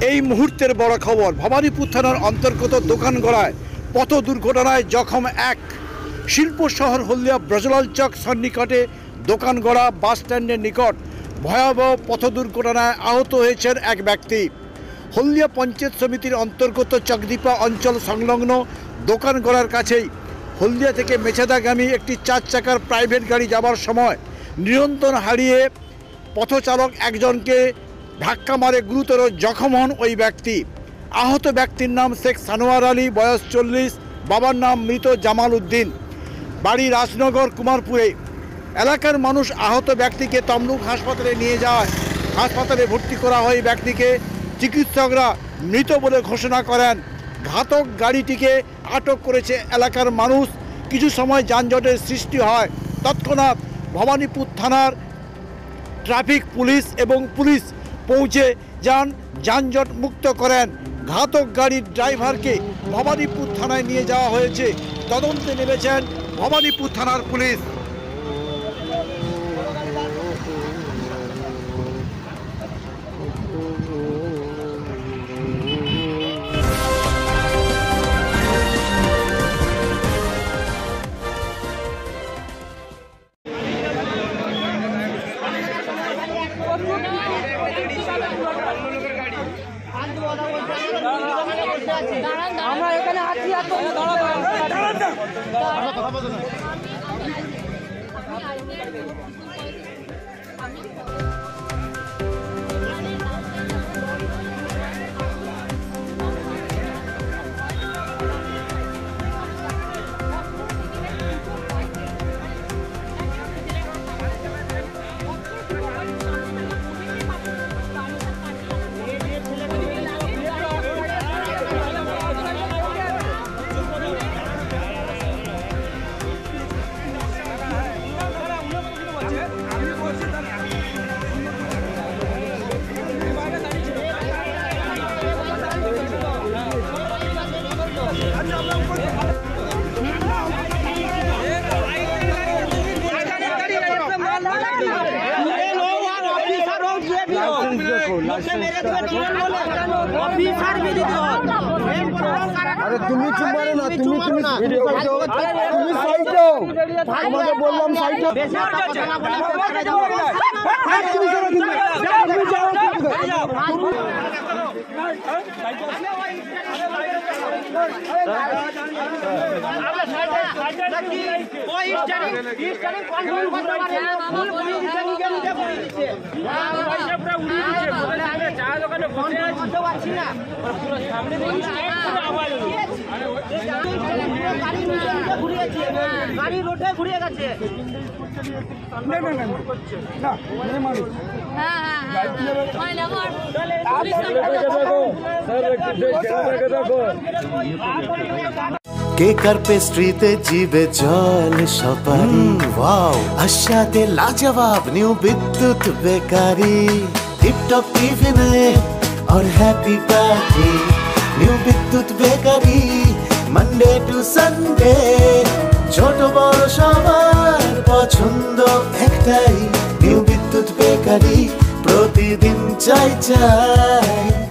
এই মুহূর্তের বড় খবর, ভবানীপুর থানার অন্তর্গত দোকানগড়ায় পথ দুর্ঘটনায় জখম এক। শিল্প শহর হলদিয়া ব্রজলাল চক সন্নিকটে দোকানগড়া বাস স্ট্যান্ডের নিকট ভয়াবহ পথ দুর্ঘটনায় আহত হয়েছেন এক ব্যক্তি। হলদিয়া পঞ্চায়েত সমিতির অন্তর্গত চকদীপা অঞ্চল সংলগ্ন দোকানগড়ার কাছেই হলদিয়া থেকে মেছেদাগামী একটি 4 চাকার প্রাইভেট গাড়ি যাবার সময় নিয়ন্ত্রণ হারিয়ে পথচালক একজনকে ধাক্কা মারে গুরুতর জখম হন ওই ব্যক্তি। আহত ব্যক্তির নাম শেখ সানোয়ার আলী, বয়স 40, বাবার নাম মৃত জামাল উদ্দিন, বাড়ি রাজনগর কুমারপুরে। এলাকার মানুষ আহত ব্যক্তিকে তমলুক হাসপাতালে নিয়ে যায়। হাসপাতালে ভর্তি করা হয় ব্যক্তিকে। চিকিৎসকরা মৃত বলে ঘোষণা করেন। ঘাতক গাড়িটিকে আটক করেছে এলাকার মানুষ। কিছু সময় যানজটের সৃষ্টি হয়। তৎক্ষণাৎ ভবানীপুর থানার ট্রাফিক পুলিশ এবং পুলিশ পৌঁছে যান, যানজট মুক্ত করেন। ঘাতক গাড়ির ড্রাইভারকে ভবানীপুর থানায় নিয়ে যাওয়া হয়েছে। তদন্তে নেমেছেন ভবানীপুর থানার পুলিশ। আমরা এখানে আছি अरे তুমি চুপ মারো না, তুমি ভিডিও করছো, তুমি সাইড দাও। তোমাকে বললাম সাইড দাও। গাড়ি রোডে ঘুরে গেছে। কেকার পেস্ট্রিতে জিবে জল সপারি, ওয়াও আশাতে লাজবাব নিউ বিদ্যুৎ বেকারি, টিপটপ টিফিনে और हैप्पी पार्टी। নিউ বিদ্যুৎ বেকারি, মানডে টু সানডে, ছোট বড় সবার পছন্দ একটাই। নিউ বিদ্যুৎ বেকারি, প্রতিদিন চাই চাই।